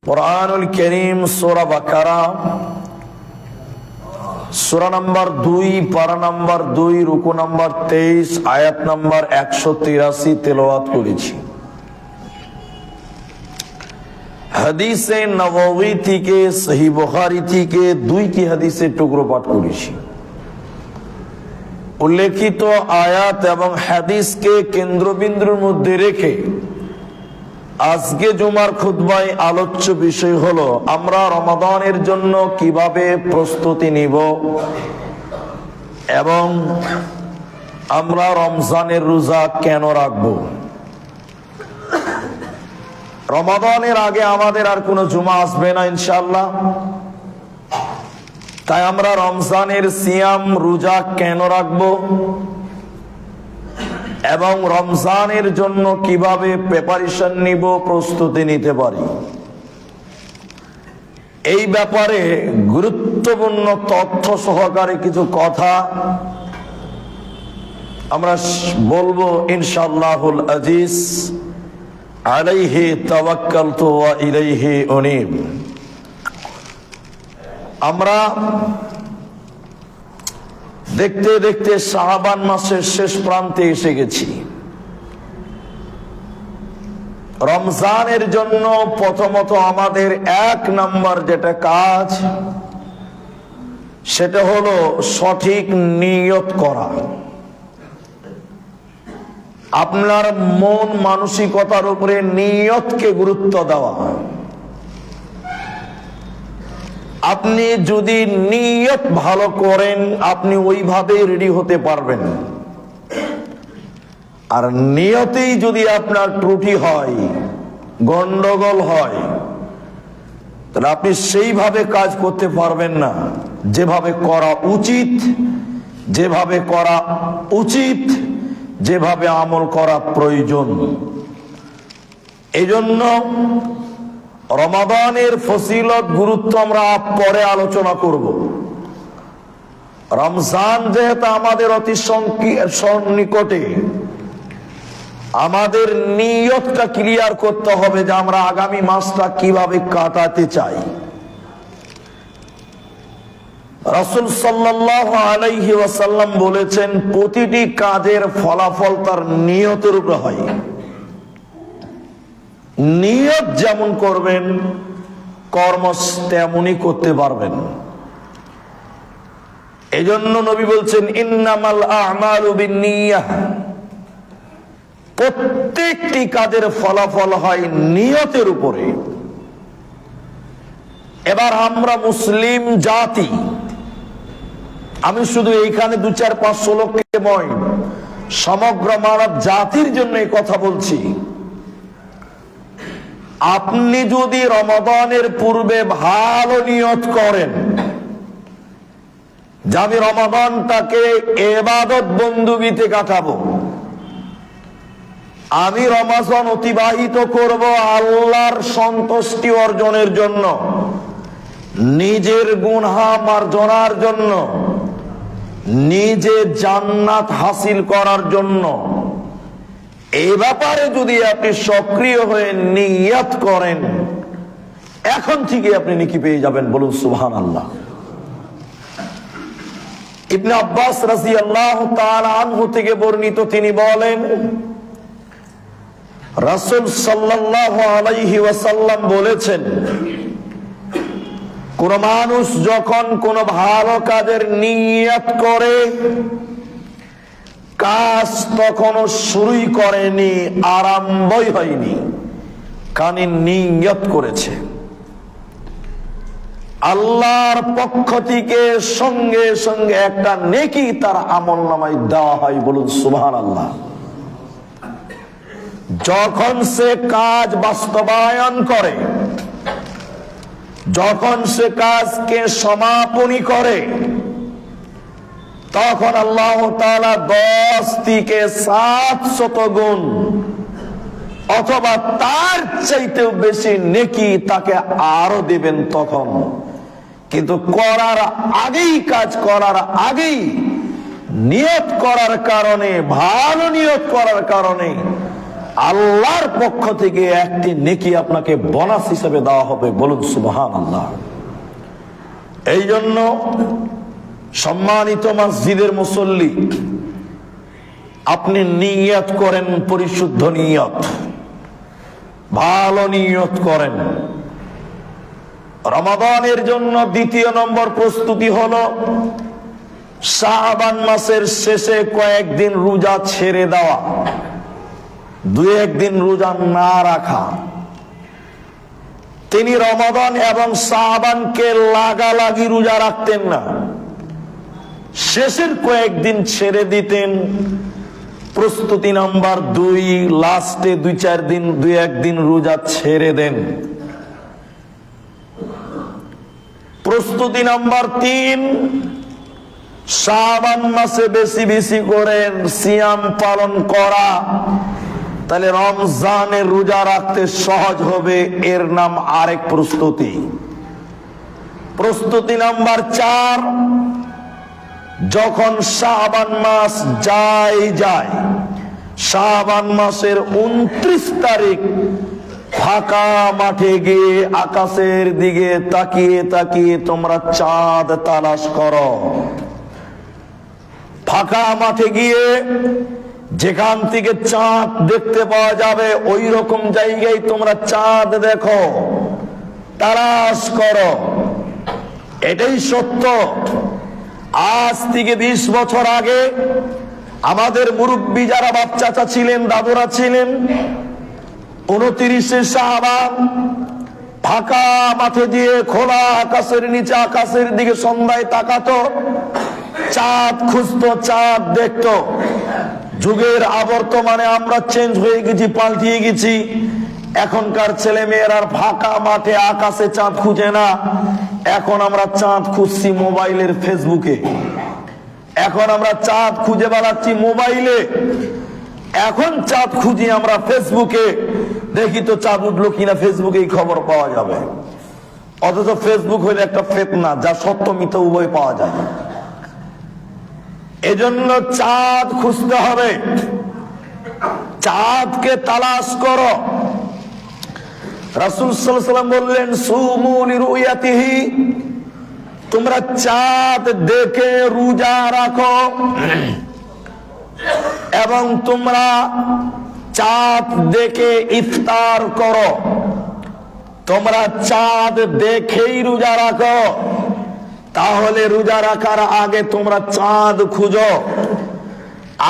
কুরআনুল কারীম সূরা বাকারা সূরা number 2 পারা number 2 রুকু number 23 আয়াত নাম্বার 183 তেলাওয়াত করেছি। হাদিসে নববী থেকে সহিহ বুখারী থেকে দুইটি হাদিসের টুকরো পাঠ করেছি। উল্লেখিত আয়াত এবং হাদিসকে কেন্দ্রবিন্দুর মধ্যে রেখে আজকে জুমার খুতবায় আলোচ্য বিষয় হলো আমরা রমাদানের জন্য কিভাবে প্রস্তুতি নিব এবং আমরা রমজানের রোজা কেন রাখব। রমাদানের আগে আমাদের আর কোনো জুমা আসবে না ইনশাআল্লাহ, তাই আমরা রমজানের সিয়াম রোজা কেন রাখব এবং রমজানের জন্য কিভাবে প্রিপারেশন নিব, প্রস্তুতি নিতে পারি, এই ব্যাপারে গুরুত্বপূর্ণ তথ্য সহকারে কিছু কথা আমরা বলবো ইনশাআল্লাহুল আজিজ। আলাইহি তাওয়াক্কালতু ওয়া ইলাইহি উনীব। আমরা দেখতে দেখতে শাবান মাসের শেষ প্রান্তে এসে গেছি। রমজানের জন্য প্রথমত আমাদের 1 নাম্বার যেটা কাজ, সেটা হলো সঠিক নিয়ত করা। আপনার মন মানসিকতার উপরে নিয়তকে গুরুত্ব দেওয়া। আপনি যদি নিয়ত ভালো করেন আপনি ওইভাবে রেডি হতে পারবেন, আর নিয়তেই যদি আপনার ত্রুটি হয়, গন্ডগোল হয়, তাহলে আপনি সেইভাবে কাজ করতে পারবেন না যেভাবে করা উচিত, যেভাবে আমল করা প্রয়োজন। এই জন্য রমাদানের ফজিলত গুরুত্ব আমরা পরে আলোচনা করব। রমজান যেহেতু আমাদের অতি সন্নিকটে, আমাদের নিয়তটা ক্লিয়ার করতে হবে যে আমরা আগামী মাসটা কিভাবে কাটাতে চাই। রাসূল সাল্লাল্লাহু আলাইহি ওয়াসাল্লাম বলেছেন, প্রতিটি কাজের ফলাফল তার নিয়তের উপর হয়। নিয়ত যেমন করবেন কর্ম তেমনই করতে পারবেন। এই জন্য নবী বলছেন, ইন্নামাল আ'মালু বিন্নিয়াহ। প্রত্যেকটি কাজের ফলাফল হয় নিয়তের উপরে। এবার আমরা মুসলিম জাতি, আমি শুধু এইখানে 2-4-5 লোককে নয়, সমগ্র মানব জাতির জন্য এই কথা বলছি। আপনি যদি রমাদানের পূর্বে ভালো নিয়ত করেন যে আমি রমাদানটাকে ইবাদত বন্দেগীতে কাটাবো, আমি রমাদান অতিবাহিত করব আল্লাহর সন্তুষ্টি অর্জনের জন্য, নিজের গুনাহ মার্জনার জন্য, নিজে জান্নাত হাসিল করার জন্য, এই ব্যাপারে যদি আপনি সক্রিয় হয়ে নিয়ত করেন, এখন থেকে আপনি নেকি পেয়ে যাবেন। বলুন সুবহানাল্লাহ। ইবনে আব্বাস রাদিয়াল্লাহু তাআলা আনহু থেকে বর্ণিত, তিনি বলেন, রাসূল সাল্লাল্লাহু আলাইহি ওয়াসাল্লাম বলেছেন, কোন মানুষ যখন কোন ভালো কাজের নিয়ত করে, কাজ তখনও শুরুই করেনি, আরম্ভই হয়নি, কারণ নিয়ত করেছে। আল্লাহর পক্ষ থেকে সঙ্গে সঙ্গে একটা নেকি তার আমলনামায় দেওয়া হয়। বলুন সুবহানাল্লাহ। যখন সে কাজ বাস্তবায়ন করে, যখন সে কাজকে সমাপনী করে, তখন আল্লাহ তাআলা 10 থেকে 700 গুণ অথবা তার চাইতেও বেশি নেকি তাকে আরো দিবেন তখন। কিন্তু করার আগেই, কাজ করার আগেই নিয়ত করার কারণে, ভালো নিয়ত করার কারণে আল্লাহর পক্ষ থেকে একটি নেকি আপনাকে বোনাস হিসেবে দেওয়া হবে। বলুন সুবহানাল্লাহ। এই জন্য সম্মানিত মসজিদের মুসল্লি, আপনি নিয়ত করেন, পরিশুদ্ধ নিয়ত, ভালো নিয়ত করেন। রমাদানের জন্য দ্বিতীয় নম্বর প্রস্তুতি হলো শাবান মাসের শেষে কয়েকদিন রোজা ছেড়ে দেওয়া, 2-1 দিন রোজা না রাখা। তিনি রমাদান এবং শাবানকে লাগালাগি রোজা রাখতেন না, শেষের কয়েকদিন ছেড়ে দিতেন। প্রস্তুতি নাম্বার 2, লাস্টে 2-4 দিন 2-1 দিন রোজা ছেড়ে দেন। প্রস্তুতি নাম্বার 3, শাবান মাসে বেশি বেশি করে সিয়াম পালন করা, তাহলে রমজানের রোজা রাখতে সহজ হবে। এর নাম আরেক প্রস্তুতি। প্রস্তুতি নাম্বার 4, যখন শাবান মাস যায়, শাবান মাসের 29 তারিখ ফাঁকা মাঠে গিয়ে আকাশের দিকে তাকিয়ে তাকিয়ে তোমরা চাঁদ তালাশ করো। ফাঁকা মাঠে গিয়ে যেখান থেকে চাঁদ দেখতে পাওয়া যাবে ওই রকম জায়গায় তোমরা চাঁদ দেখো, তালাশ করো। এটাই সত্য। আজ থেকে 20 বছর আগে আমাদের মুরব্বী যারা বাচ্চাটা ছিলেন, দাদুরা ছিলেন, 29 শাবান ফাঁকা মাঠে দিয়ে খোলা আকাশের নিচে আকাশের দিকে সন্ধ্যায় তাকাতো, চাঁদ খুঁজতো, চাঁদ দেখতো। যুগের আবর্তমানে আমরা চেঞ্জ হয়ে গেছি, পাল্টিয়ে গেছি। এখনকার ছেলে মেয়েরা ফাঁকা মাঠে আকাশে চাঁদ খুঁজে না, এখন আমরা চাঁদ খুঁজছি মোবাইলের ফেসবুকে। এখন আমরা চাঁদ খুঁজে বেড়াচ্ছি মোবাইলে। এখন চাঁদ খুঁজি আমরা ফেসবুকে, দেখি তো চাঁদ উঠলো কিনা, ফেসবুকেই খবর পাওয়া যাবে। অথচ ফেসবুক হইলে একটা ফেতনা, যা সত্য মিথ্যা উভয় পাওয়া যায়। এজন্য চাঁদ খুঁজতে হবে, চাঁদকে তালাশ করো। রাসূল সাল্লাল্লাহু আলাইহি ওয়াসাল্লাম বললেন, সুমু লিরুয়াতিহি, তোমরা চাঁদ দেখে রোজা রাখো এবং তোমরা চাঁদ দেখে ইফতার করো। তোমরা চাঁদ দেখেই রোজা রাখো, তাহলে রোজা রাখার আগে তোমরা চাঁদ খুঁজো।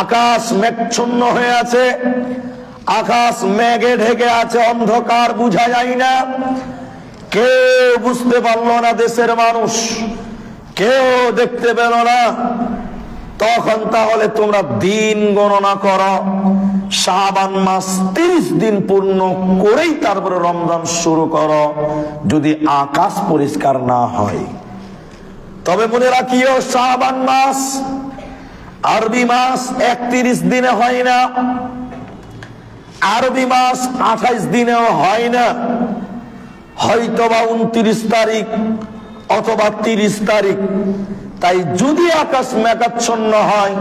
আকাশ মেঘচ্ছন্ন হয়ে আছে, আকাশ মেঘে ঢেকে আছে, অন্ধকার বুঝা যায় না, কেউ বুঝতে পারলো না, দেশের মানুষ কেউ দেখতে পেল না। তখন তাহলে তোমরা দিন গণনা করো, শাবান মাস 30 দিন পূর্ণ করেই তারপরে রমজান শুরু করো, যদি আকাশ পরিষ্কার না হয়। তবে মনে রাখিও, শাবান মাস আরবি মাস 31 দিনে হয় না, আরবি মাস 28 দিনেও হয় না, হয়তোবা 29 তারিখ অথবা 30 তারিখ। তাই যদি আকাশ মেঘাচ্ছন্ন হয়,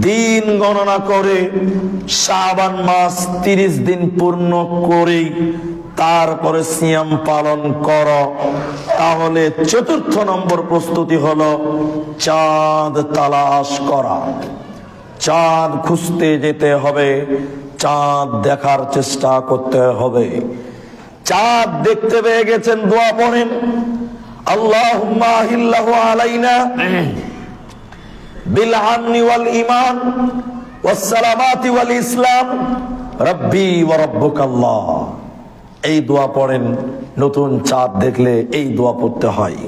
দিন গণনা করে শাবান মাস 30 দিন পূর্ণ করেই তারপরে সিয়াম পালন করো। তাহলে 4র্থ নম্বর প্রস্তুতি হলো চাঁদ তালাশ করা। চাঁদ খুঁজতে যেতে হবে, চাঁদ দেখার চেষ্টা করতে হবে। চাঁদ দেখতে পেয়ে গেছেন, দোয়া পড়েন, আল্লাহুম্মা আহিল্লাহু আলাইনা বিল আমনি ওয়াল ঈমান ওয়াস সালামাতি ওয়াল ইসলাম রাব্বি ওয়া রাব্বুকাল্লাহ। এই দোয়া পড়েন। নতুন চাঁদ দেখলে এই দোয়া পড়তে হয়।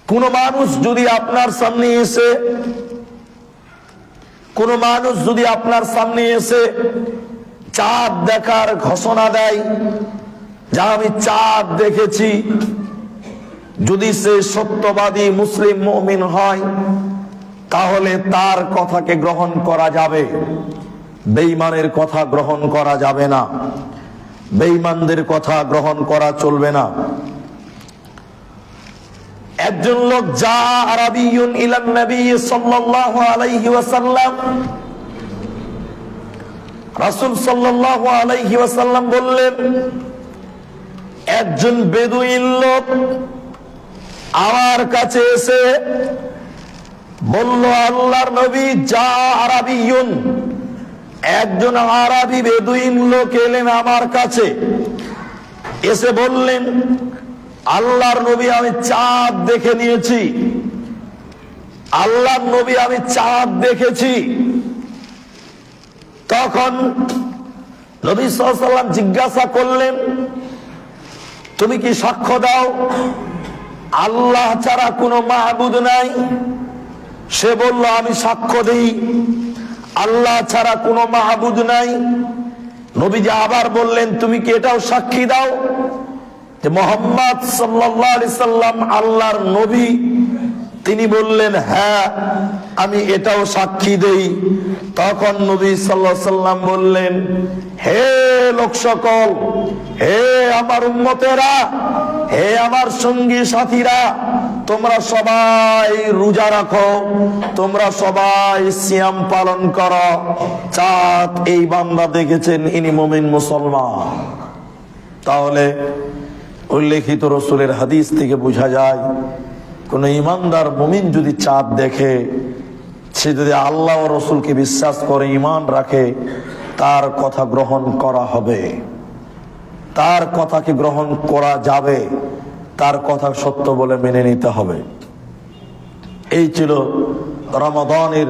কোন মানুষ যদি আপনার সামনে এসে চাঁদ দেখার ঘোষণা দেয়, যা আমি চাঁদ দেখেছি, যদি সে সত্যবাদী মুসলিম মুমিন হয়, তাহলে তার কথাকে গ্রহণ করা যাবে, বেঈমানের কথা গ্রহণ করা যাবে না, বেঈমানদের কথা গ্রহণ করা চলবে না। একজন লোক যা আরাবিয়ুন ইলান নবী সাল্লাল্লাহু আলাইহি ওয়াসাল্লাম, রাসূল সাল্লাল্লাহু আলাইহি ওয়াসাল্লাম বললেন, একজন বেদুইন লোক আমার কাছে এসে বলল, আল্লাহর নবী, যা আরাবিয়ুন, একজন আরবি বেদুইন লোক এলেন আমার কাছে, এসে বললেন, আল্লাহর নবী, আমি চাঁদ দেখে নিয়েছি। আল্লাহর নবী, আমি চাঁদ দেখেছি। তখন নবী সাল্লাল্লাহু আলাইহি ওয়াসাল্লাম জিজ্ঞাসা করলেন, তুমি কি সাক্ষ্য দাও আল্লাহ ছাড়া কোনো মাহবুদ নাই? সে বলল, আমি সাক্ষ্য দেই আল্লাহ ছাড়া কোনো মাহবুদ নাই। নবীজি আবার বললেন, তুমি কি এটাও সাক্ষী দাও যে মুহাম্মদ সাল্লাল্লাহু আলাইহি সাল্লাম আল্লাহর নবী? তিনি বললেন, হ্যাঁ, আমি এটাও সাক্ষী দেই। তখন নবী সাল্লাল্লাহু আলাইহি সাল্লাম বললেন, হে লোক সকল, হে আমার উম্মতেরা, হে আমার সঙ্গী সাথীরা, তোমরা সবাই রোজা রাখো, তোমরা সবাই সিয়াম পালন করো। চাঁদ এই বান্দা দেখেছেন, ইনি মুমিন মুসলমান। তাহলে উল্লেখিত রাসূলের হাদিস থেকে বোঝা যায়, কোন ইমানদার মুমিন যদি চাঁদ দেখে, সে যদি আল্লাহ ও রাসূলকে বিশ্বাস করে, ঈমান রাখে, তার কথা গ্রহণ করা হবে, তার কথাকে গ্রহণ করা যাবে, তার কথা সত্য বলে মেনে নিতে হবে। এই ছিল রমাদানের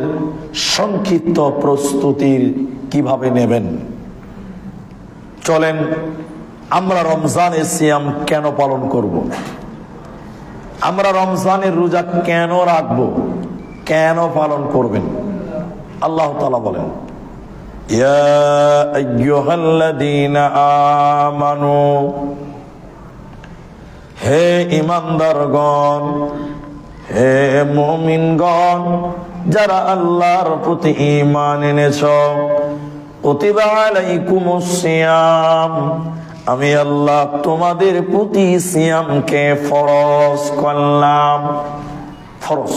সংক্ষিপ্ত প্রস্তুতির কিভাবে নেবেন। চলেন আমরা রমজানের সিয়াম কেন পালন করব, আমরা রমজানের রোজা কেন রাখবো, কেন পালন করবেন। আল্লাহ তাআলা বলেন, ইয়া আইয়ুহাল্লাযীনা আমানু, হে ঈমানদারগণ, হে মুমিনগণ, যারা আল্লাহর প্রতি ঈমান এনেছো, কুতিবা আলাইকুমুস সিয়াম, আমি আল্লাহ তোমাদের প্রতি সিয়ামকে ফরজ করলাম। ফরজ,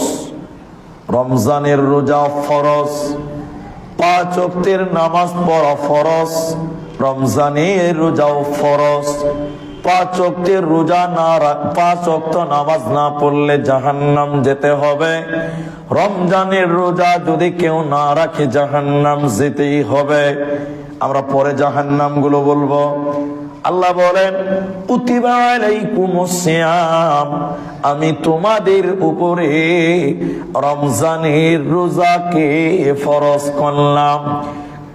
রমজানের রোজা ফরজ, 5 ওয়াক্তের নামাজ পড়া ফরজ, রমজানের রোজাও ফরজ। 5 ওয়াক্তের রোজা না, 5 ওয়াক্ত নামাজ না পড়লে জাহান্নাম যেতে হবে। রমজানের রোজা যদি কেউ না রাখে, জাহান্নাম যেতেই হবে। আমরা পরে জাহান্নাম গুলো বলবো। আল্লাহ বলেন, কুতিবা আলাইকুমুস সিয়াম, আমি তোমাদের উপরে রমজানের রোজাকে ফরজ করলাম।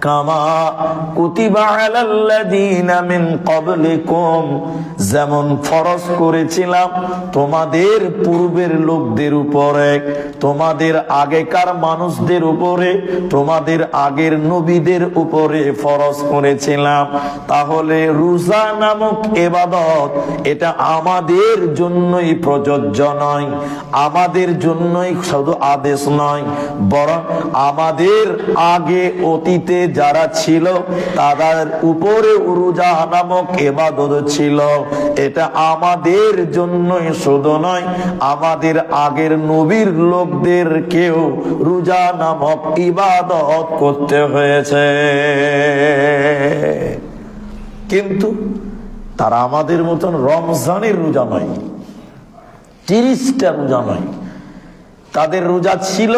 কামা কুতিবা আলাল্লাযীনা মিন ক্বাবলিকুম, যেমন ফরজ করেছিলাম তোমাদের পূর্বের লোকদের উপরে, তোমাদের আগেকার মানুষদের উপরে, তোমাদের আগের নবীদের উপরে ফরজ করেছিলাম। তাহলে রোজা নামক ইবাদত, এটা আমাদের জন্যই প্রযোজ্য নয়, আমাদের জন্যই শুধু আদেশ নয়, বরং আমাদের আগে অতীতে যারা ছিল তাদের উপরে রোজা নামক ইবাদত ছিল। এটা আমাদের জন্যই শুধু নয়, আমাদের আগের নবীর লোকদেরকেও রোজা নামক ইবাদত করতে হয়েছে। কিন্তু তারা আমাদের মতন রমজানের রোজা নয়, 30টা রোজা নয়, তাদের রোজা ছিল,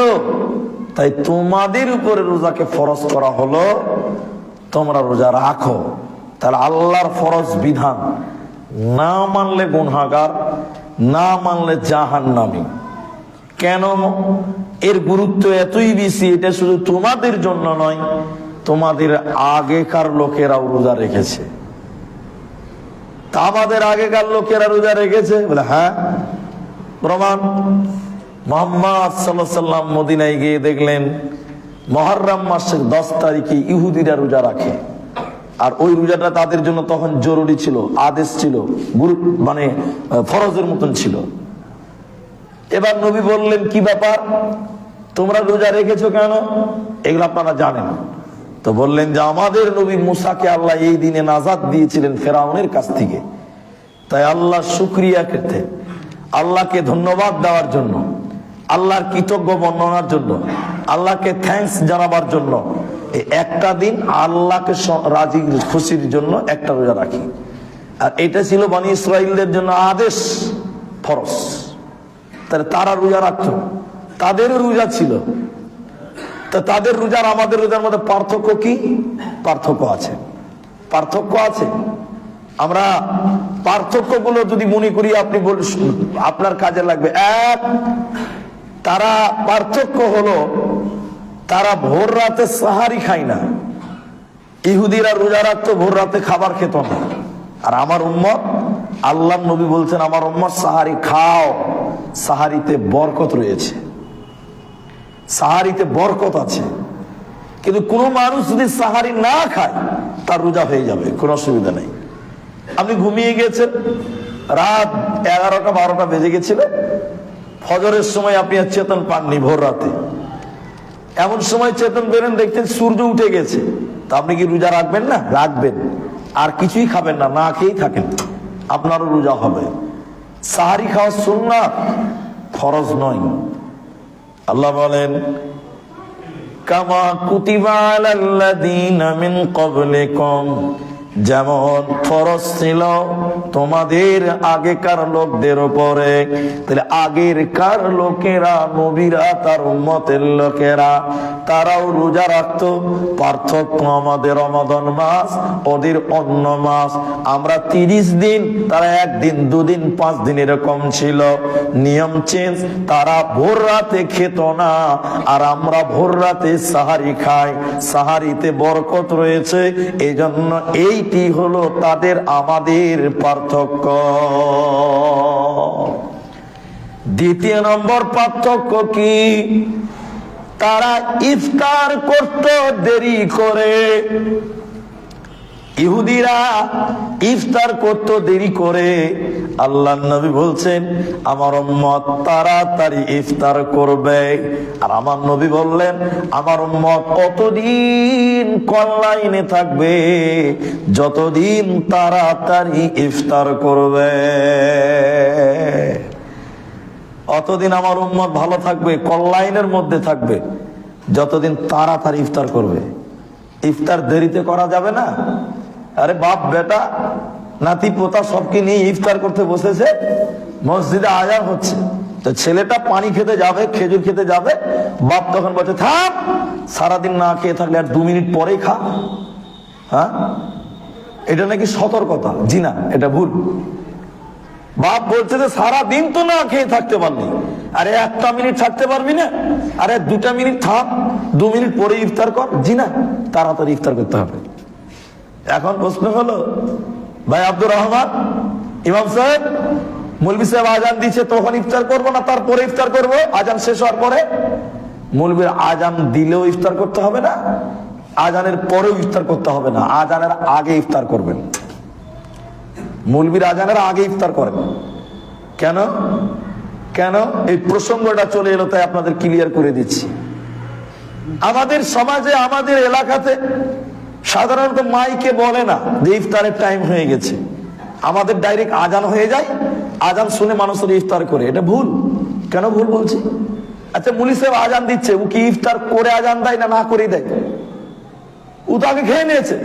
তাই তোমাদের উপরে রোজাকে ফরজ করা হলো, তোমরা রোজা রাখো। তাহলে আল্লাহর ফরজ বিধান না মানলে গুনাহগার, না মানলে জাহান্নামী। কেন? এর গুরুত্ব এতই বেশি, এটা শুধু তোমাদের জন্য নয়, তোমাদের আগেকার লোকেরাও রোজা রেখেছে। তা আমাদের আগেকার লোকেরা রোজা রেখেছে বলে, হ্যাঁ, প্রমাণ। মুহাম্মদ সাল্লাল্লাহু আলাইহি সাল্লাম মদিনায় গিয়ে দেখলেন মুহররম মাসের 10 তারিখে ইহুদিরা রোজা রাখে, আর ওই রোজাটা তাদের জন্য তখন জরুরি ছিল, আদেশ ছিল, মানে ফরজের মতন ছিল। এবার নবী বললেন, কি ব্যাপার, তোমরা রোজা রেখেছো কেন? এগুলো আপনারা জানেন। তো বললেন যে আমাদের নবী মুসাকে আল্লাহ এই দিনে নাজাত দিয়েছিলেন ফেরাউনের কাছ থেকে, তাই আল্লাহ শুকরিয়া করতে, আল্লাহকে ধন্যবাদ দেওয়ার জন্য, আল্লাহর কৃতজ্ঞ বর্ণনার জন্য, আল্লাহকে থ্যাঙ্কস জানাবার জন্য এই একটা দিন আল্লাহকে রাজি খুশির জন্য একটা রোজা রাখি। আর এটা ছিল বনি ইসরাইলদের জন্য আদেশ, ফরজ। তাহলে তারা রোজা রাখতো, তাদেরও রোজা ছিল। তা তাদের রোজার আমাদের রোজার মধ্যে পার্থক্য কি? পার্থক্য আছে, পার্থক্য আছে। আমরা পার্থক্যগুলো যদি মনে করি, আপনি আপনার কাজে লাগবে। এক, তারা পার্থক্য হলো তারা ভোর রাতে সাহারি খায় না। ইহুদিরা রোজা রাখতো, ভোর রাতে খাবার খেত না। আর আমার উম্মত, আল্লাহ নবী বলছেন আমার উম্মত সাহারি খাও, সাহারিতে বরকত রয়েছে, সাহারিতে বরকত আছে। কিন্তু কোন মানুষ যদি সাহারি না খায় তার রোজা হয়ে যাবে, কোনো অসুবিধা নেই। আপনি ঘুমিয়ে গেছেন, রাত 11টা 12টা বেজে গেছিল, ফজরের সময় আপনি আর চেতন পাননি, ভোর রাতে এমন সময় চেতন পেলেন, দেখতেন সূর্য উঠে গেছে, তা আপনি কি রোজা রাখবেন না? রাখবেন। আর কিছুই খাবেন না, না খেয়েই থাকেন, আপনারও রোজা হবে। সাহারি খাওয়া সুন্নাত, ফরজ নয়। আল্লাহ বলেন কামা কুতিবা আলাল্লাযীনা মিন ক্বাবলিকুম, যেমন ফরজ ছিল তোমাদের আগেকার লোকদের উপরে। তাহলে আগেরকার লোকেরা, নবীরা, তার উম্মতের লোকেরা, তারাও রোজা রাখতো। পার্থক্য আমাদের রমাদান মাস, ওদের অন্য মাস। আমরা 30 দিন, তারা 1 দিন 2 দিন 5 দিন এরকম ছিল। নিয়ম চেঞ্জ, তারা ভোর রাতে খেত না, আর আমরা ভোর রাতে সাহারি খাই। সাহারিতে বরকত রয়েছে, এই জন্য এইটি হলো তাদের আমাদের পার্থক্য। দ্বিতীয় নম্বর পার্থক্য কি? তারা ইফতার করত দেরি করে। ইহুদিরা ইফতার করত দেরি করে। আল্লাহর নবী বলছেন আমার উম্মত তাড়াতাড়ি ইফতার করবে। আর আমার নবী বললেন আমার উম্মত অতদিন কল্যাণে থাকবে যতদিন তাড়াতাড়ি ইফতার করবে। অতদিন আমার উম্মত ভালো থাকবে, কল্যাণের মধ্যে থাকবে যতদিন তাড়াতাড়ি ইফতার করবে। ইফতার দেরিতে করা যাবে না। আরে বাপ বেটা নাতি পোতা সবকে নিয়ে ইফতার করতে বসেছে, মসজিদে আজান হচ্ছে, তো ছেলেটা পানি খেতে যাবে, খেজুর খেতে যাবে, বাপ তখন বলছে থাম, সারাদিন না খেয়ে থাকলে আর 2 মিনিট পরেই খা। হ্যাঁ, এটা নাকি সতর্কতা? জি না, এটা ভুল। বাপ বলছে যে সারাদিন তো না খেয়ে থাকতে পারলি, আরে 1টা মিনিট থাকতে পারবি না? আরে 2টা মিনিট থাম, 2 মিনিট পরে ইফতার কর। জি না, তাড়াতাড়ি ইফতার করতে হবে। এখন প্রশ্ন হলো, ভাই আব্দুর রহমান ইমাম সাহেব, মৌলভী সাহেব আজান দিচ্ছে, তখন ইফতার করবো না তারপরে ইফতার করবো? আজান শেষ হওয়ার পরে? মৌলভীর আজান দিলেও ইফতার করতে হবে না, আজানের পরেও ইফতার করতে হবে না, আজানের আগে ইফতার করবেন। মৌলভীর আজানের আগে ইফতার করেন কেন? কেন এই প্রসঙ্গটা চলে এলো, তাই আপনাদের ক্লিয়ার করে দিচ্ছি। আমাদের সমাজে, আমাদের এলাকাতে সাধারণত মাইকে বলে না যে ইফতারের টাইম হয়ে গেছে, আমাদের ডাইরেক্ট আজান হয়ে যায়, আজান শুনে মানুষের ইফতার করে। এটা ভুল। কেন ভুল বলছি? আচ্ছা মুলি সাহেব আজান দিচ্ছে, ও কি ইফতার করে আজান দেয় না না করে দেয়? ও তো আগে খেয়ে নিয়েছে,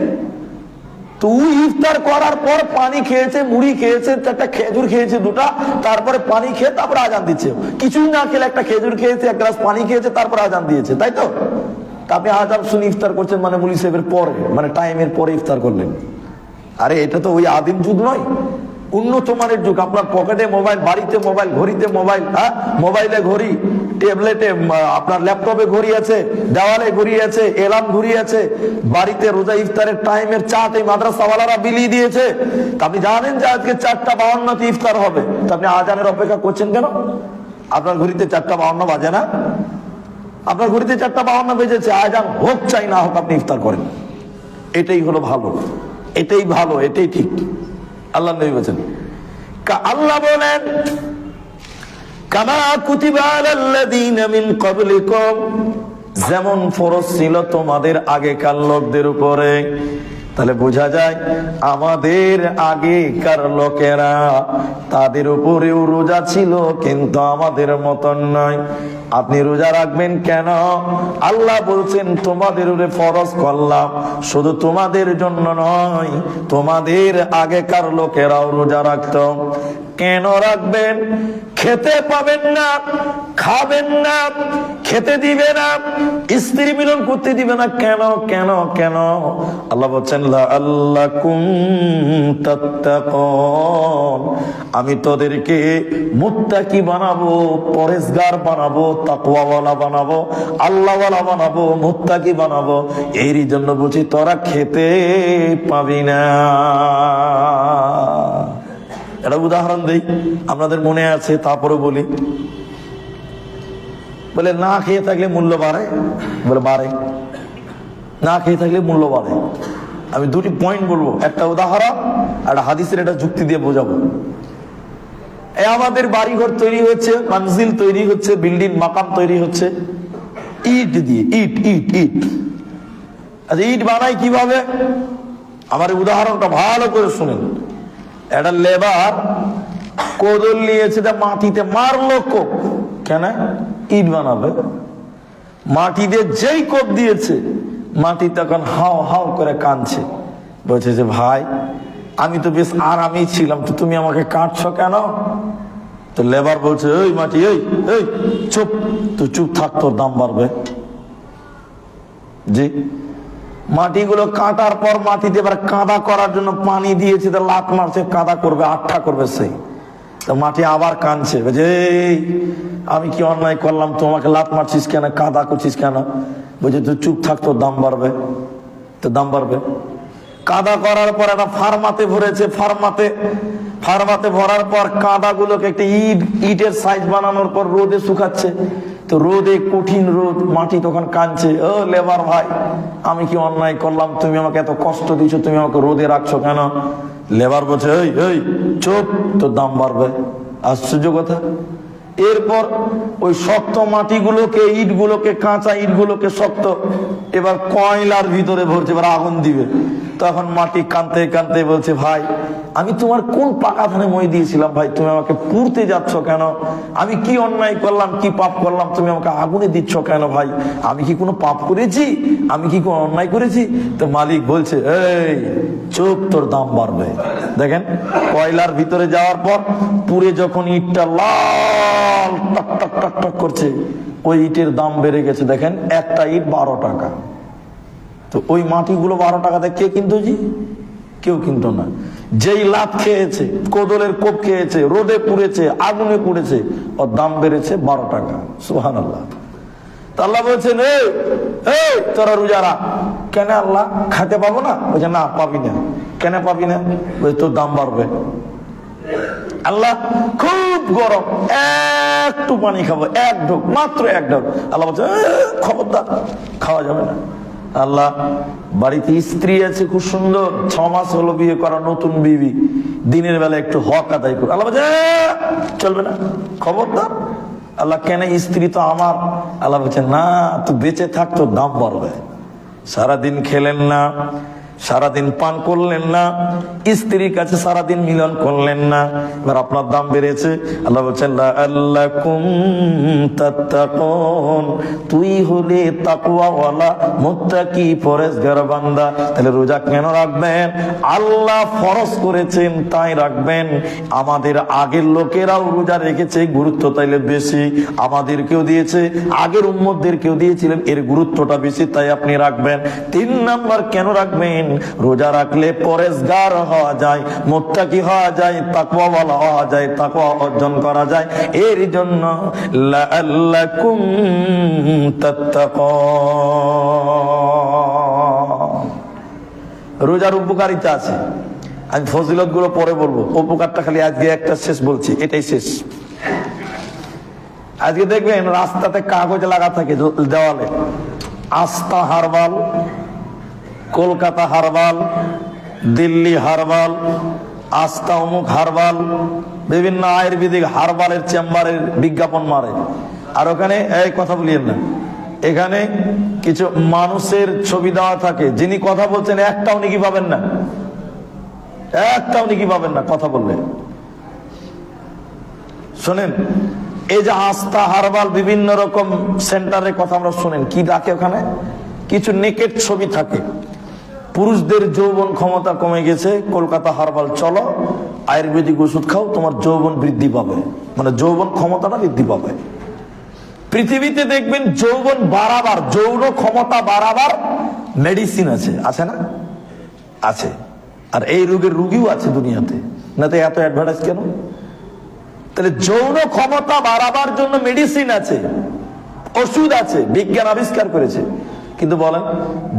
তো ও ইফতার করার পর পানি খেয়েছে, মুড়ি খেয়েছে, একটা খেজুর খেয়েছে 2টা, তারপরে পানি খেয়ে তারপরে আজান দিচ্ছে। কিছুই না খেলে একটা খেজুর খেয়েছে, 1 গ্লাস পানি খেয়েছে, তারপরে আজান দিয়েছে, তাই তো? আপনি আজান শুনে ইফতার করছেন মানে মুলি সাহেবের পরে, মানে টাইমের পরে ইফতার করলেন। আরে এটা তো ওই আদিম যুগ নয়, উন্নত মানের যুগ। আপনার পকেটে মোবাইল, বাড়িতে মোবাইল, ঘড়িতে মোবাইল, হ্যাঁ মোবাইলে ঘড়ি, ট্যাবলেটে, আপনার ল্যাপটপে ঘড়ি আছে, দেওয়ালে ঘড়ি আছে, এলার্ম ঘড়ি আছে, বাড়িতে রোজা ইফতারের টাইমের চার্ট এই মাদ্রাসাওয়ালারা বিলিয়ে দিয়েছে। তা আপনি জানেন যে আজকে 4:52 ইফতার হবে, তা আপনি আজানের অপেক্ষা করছেন কেন? আপনার ঘড়িতে 4:52 বাজে না? আপনার ঘড়িতে 4:52 বেজেছে, আজান হোক চাই না হোক আপনি ইফতার করেন। এটাই হলো ভালো, এটাই ভালো, এটাই ঠিক। আল্লাহ নবী বলেন, আল্লাহ বলেন কামা কুতিবা আলাল্লাযীনা মিন ক্বাবলিকুম, যেমন ফরজ ছিল তোমাদের আগেকার লোকদের উপরে। তাহলে বোঝা যায় আমাদের আগেকার লোকেরা তাদের উপরেও রোজা ছিল, কিন্তু আমাদের মতন নয়। আপনি রোজা রাখবেন কেন? আল্লাহ বলছেন তোমাদের উপরে ফরজ করলাম, শুধু তোমাদের জন্য নয়, তোমাদের আগেকার লোকেরাও রোজা রাখতো। কেন রাখবেন? খেতে পাবেন না, খাবেন না, খেতে দিবে না, স্ত্রী মিলন করতে দিবে না। কেন কেন কেন? আল্লাহ বলছেন লাআল্লাকুম তাত্তাকুন, আমি তোদেরকে মুত্তাকি বানাবো, পরেজগার বানাবো, তাকওয়াওয়ালা বানাবো, আল্লাহওয়ালা বানাবো, মুত্তাকি বানাবো। এরই জন্য বলছি তোরা খেতে পাবি না। এটা উদাহরণ দেই, আপনাদের মনে আছে, তারপরে বলি। বলে না খেয়ে থাকলে মূল্য বাড়ে, বলে বাড়ে। না খেয়ে থাকলে মূল্য বাড়ে। আমি দুটি পয়েন্ট বলবো, একটা উদাহরণ আর হাদিসের একটা যুক্তি দিয়ে বোঝাবো। আমাদের বাড়িঘর তৈরি হচ্ছে, মঞ্জিল তৈরি হচ্ছে, বিল্ডিং মাকাম তৈরি হচ্ছে ইট দিয়ে। ইট ইট ইট আচ্ছা, ইট বানাই কিভাবে? আমার উদাহরণটা ভালো করে শুনেন। একটা লেবার কোদল নিয়েছে, মাটিতে মারলো কোপ। কেন? ইট বানাবে। মাটি দিয়ে যেই কোপ দিয়েছে, মাটি তখন হাও হাও করে কাঁদছে, বলছে যে ভাই আমি তো বেশ আরামেই ছিলাম, তো তুমি আমাকে কাটছো কেন? তো লেবার বলছে ওই মাটি, এই এই চুপ, তুই চুপ থাক, তোর দাম বাড়বে। জি, মাটিগুলো কাটার পর মাটিতে এবার কাদা করার জন্য পানি দিয়েছে, তো লাত মারছে, কাদা করবে, আঠা করবে সেই। তো মাটি আবার কাঁদছে, বলছে এই আমি কি অন্যায় করলাম, তোমাকে লাত মারছিস কেন, কাদা করছিস কেন? বলছে তুই চুপ থাক, তোর দাম বাড়বে। তো দাম বাড়বে। কাদা করার পর একটা ফার্মাতে ভরেছে, ফার্মাতে ভরার পর কাদাগুলোকে একটা ইটের সাইজ বানানোর পর রোদে শুকাচ্ছে। তো রোদে, কঠিন রোদ, মাটি তখন কাঁদছে, ও লেবার ভাই আমি কি অন্যায় করলাম, তুমি আমাকে এত কষ্ট দিয়েছো, তুমি আমাকে রোদে রাখছো কেন? লেবার বলছে এই এই চুপ, তোর দাম বাড়বে। আশ্চর্য কথা। এরপর ওই শক্ত মাটিগুলোকে, ইটগুলোকে, কাঁচা ইটগুলোকে শক্ত, এবার কয়লার ভিতরে ভরছে, এবার আগুন দিবে। তখন মাটি কাঁদতে কাঁদতে বলছে ভাই আমি তোমার কোন পাকা ধানে মই দিয়েছিলাম, ভাই তুমি আমাকে পুড়তে যাচ্ছ কেন? আমি কি অন্যায় করলাম, কি পাপ করলাম, তুমি আমাকে আগুনে দিচ্ছ কেন? ভাই আমি কি কোনো পাপ করেছি, আমি কি কোনো অন্যায় করেছি? তো মালিক বলছে এই চুপ, তোর দাম বাড়বে। দেখেন কয়লার ভিতরে যাওয়ার পর পুড়ে যখন ইটটা লাল টক টক টক টক করছে, ওই ইটের দাম বেড়ে গেছে। দেখেন একটা ইট 12 টাকা। তো ওই মাটিগুলো 12 টাকাতে কে কিনতো? জি কেউ কিনতো না। যেই লাভ খেয়েছে, কোদলের কোপ খেয়েছে, রোদে পুড়েছে, আগুনে পুড়েছে, ওর দাম বেড়েছে 12 টাকা। সুবহানাল্লাহ। আল্লাহ বলছেন এই তোরা রোজা রাখ। কেন আল্লাহ, খেতে পাবো না? বলছে না পাবি না। কেন পাবি না? বলছে তোর দাম বাড়বে। আল্লাহ খুব গরম, একটু পানি খাবো, এক ঢোক, মাত্র এক ঢোক। আল্লাহ বলছে খবরদার, খাওয়া যাবে না। আল্লাহ বাড়িতে স্ত্রী আছে খুব সুন্দর, 6 মাস হলো বিয়ে করা, নতুন বিবি, দিনের বেলা একটু হক আদায় করে। আল্লাহ বলছে চলবে না, খবরদার। আল্লাহ কেন? স্ত্রী তো আমার। আল্লাহ বলছে না, তুই বেঁচে থাক, তোর দাম বাড়বে। সারাদিন খেলেন না, সারাদিন পান করলেন না, স্ত্রীর কাছে সারাদিন মিলন করলেন না, এবার আপনার দাম বেড়েছে। আল্লাহ বলছেন লাআল্লাকুম তাত্তাকুন, তুই হলে তাকওয়াওয়ালা, মুত্তাকি, পরেজগার বান্দা। তাহলে রোজা কেন রাখবেন? আল্লাহ ফরজ করেছেন তাই রাখবেন। আমাদের আগের লোকেরাও রোজা রেখেছে, গুরুত্ব তাইলে বেশি। আমাদেরকেও দিয়েছে, আগের উম্মতদেরকেও দিয়েছিলেন, এর গুরুত্বটা বেশি, তাই আপনি রাখবেন। 3 নাম্বার কেন রাখবেন? রোজা রাখলে পরেজগার হওয়া যায়, মুত্তাকি হওয়া যায়, তাকওয়াওয়ালা হওয়া যায়, তাকওয়া অর্জন করা যায়। এর জন্য লাআল্লাকুম তাত্তাকুন। রোজার উপকারিতা আছে, আমি ফজিলত গুলো পরে বলবো, উপকারটা খালি আজকে একটা শেষ বলছি, এটাই শেষ। আজকে দেখবেন রাস্তাতে কাগজ লাগা থাকে দেওয়ালে, আস্থা herbal, Kolkata herbal, Delhi herbal, আস্থা অমুক হারবাল, বিভিন্ন আয়ুর্বেদিক হারবালের চেম্বারের বিজ্ঞাপন মারে। আর ওখানে এই কথা বলিয়েন না, এখানে কিছু মানুষের ছবি দেওয়া থাকে, যিনি কথা বলছেন একটাও নাকি পাবেন না, একটাও নাকি পাবেন না কথা বললে। শোনেন, এই যে আস্থা হারবাল বিভিন্ন রকম সেন্টারের কথা আমরা শুনেন, কি ডাকে ওখানে কিছু নেকেট ছবি থাকে, পুরুষদের যৌবন ক্ষমতা কমে গেছে, কলকাতা হারবাল চলো, আয়ুর্বেদিক ওষুধ খাও, তোমার যৌবন বৃদ্ধি পাবে, মানে যৌবন ক্ষমতাটা বৃদ্ধি পাবে। পৃথিবীতে দেখবেন যৌবন বাড়াবার, যৌন ক্ষমতা বাড়াবার মেডিসিন আছে, আছে না? আছে। আর এই রোগের রোগীও আছে দুনিয়াতে, না তো এত অ্যাডভার্টাইজ কেন? তাহলে যৌন ক্ষমতা বাড়াবার জন্য মেডিসিন আছে, ওষুধ আছে, বিজ্ঞান আবিষ্কার করেছে। কিন্তু বলেন,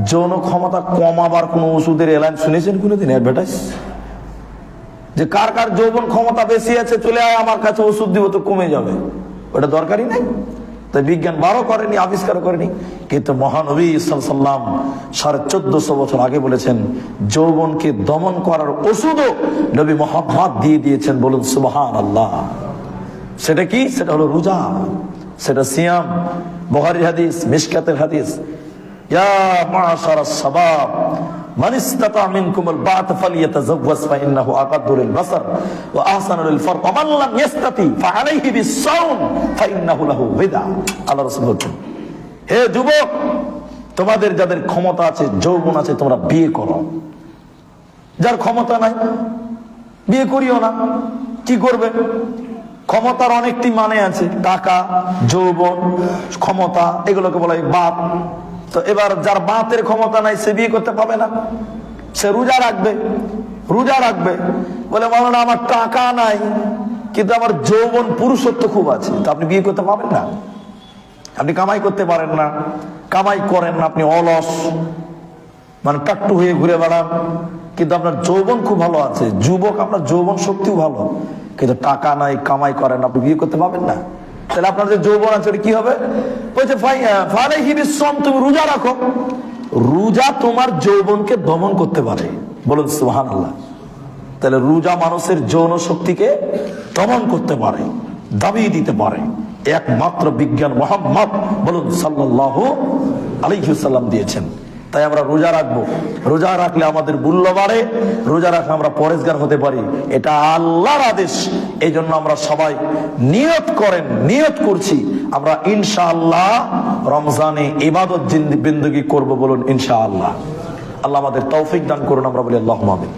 যৌন ক্ষমতা কমাবার কোন ওষুধের এলান শুনেছেন কোনোদিন অ্যাডভার্টাইজ? যে কার কার যৌবন ক্ষমতা বেশি আছে চলে আয় আমার কাছে, ওষুধ দিব তো কমে যাবে, ওটা দরকারই নাই। তাই বিজ্ঞান বারও করেনি, আবিষ্কারও করেনি। কিন্তু মহানবী সাল্লাল্লাহু 1450 বছর আগে বলেছেন, যৌবনকে দমন করার ওষুধও নবী মুহাম্মদ দিয়ে দিয়েছেন। বলুন সুবহানাল্লাহ। সেটা কি? সেটা হলো রোজা, সেটা সিয়াম। বুখারীর হাদিস, মিশকাতের হাদিস, ইয়া মাশারাস শাবাব মান ইসতাতা মিনকুমুল বা'তা ফালইয়াতাযাওয়াজ ফাইন্নাহু আকাদ্দু লিল-বাসার ওয়া আহসানু লিল-ফারজ ওয়া মান লাম ইসতাতি ফাআলাইহি বিস-সাওম ফাইন্নাহু লাহু বিদা। আল্লাহর রাসূল বলেন, হে যুবক, তোমাদের যাদের ক্ষমতা আছে, যৌবন আছে, তোমরা বিয়ে করো। যার ক্ষমতা নাই বিয়ে করিও না। কি করবে? ক্ষমতার অনেকটি মানে আছে, টাকা, যৌবন, ক্ষমতা, এগুলোকে বলা হয় বাপ। তো এবার যার বাতের ক্ষমতা নাই সে বিয়ে করতে পাবে না, সে রোজা রাখবে। রোজা রাখবে বলে, মাওলানা আমার টাকা নাই কিন্তু আমার যৌবন পুরুষত্ব খুব আছে, তো আপনি বিয়ে করতে পাবেন না। আপনি কামাই করতে পারেন না, কামাই করেন না, আপনি অলস, মানে টাট্টু হয়ে ঘুরে বেড়ান, কিন্তু আপনার যৌবন খুব ভালো আছে। যুবক, আপনার যৌবন শক্তিও ভালো, কিন্তু টাকা নাই, কামাই করেন, আপনি বিয়ে করতে পাবেন না। তাহলে আপনার যে যৌবন আছে কি হবে? বলছে ফালাইহি বিস-সাওম, তুমি রোজা রাখো। রোজা তোমার যৌবনকে দমন করতে পারে। বলুন সুবহানাল্লাহ। তাহলে রোজা মানুষের যৌন শক্তিকে দমন করতে পারে, দাবিয়ে দিতে পারে। একমাত্র বিজ্ঞান মুহাম্মদ বলুন সাল্লাল্লাহু আলাইহি ওয়াসাল্লাম দিয়েছেন। তাই আমরা রোজা রাখবো। রোজা রাখলে আমাদের মূল্য বাড়ে, রোজা রাখলে আমরা পরেজগার হতে পারি, এটা আল্লাহর আদেশ। এই জন্য আমরা সবাই নিয়ত করেন, নিয়ত করছি আমরা ইনশাআল্লাহ রমজানে ইবাদত জিন্দেগি করব। বলুন ইনশাআল্লাহ। আল্লাহ আমাদের তৌফিক দান করুন, আমরা বলি আল্লাহুম্মা আমিন।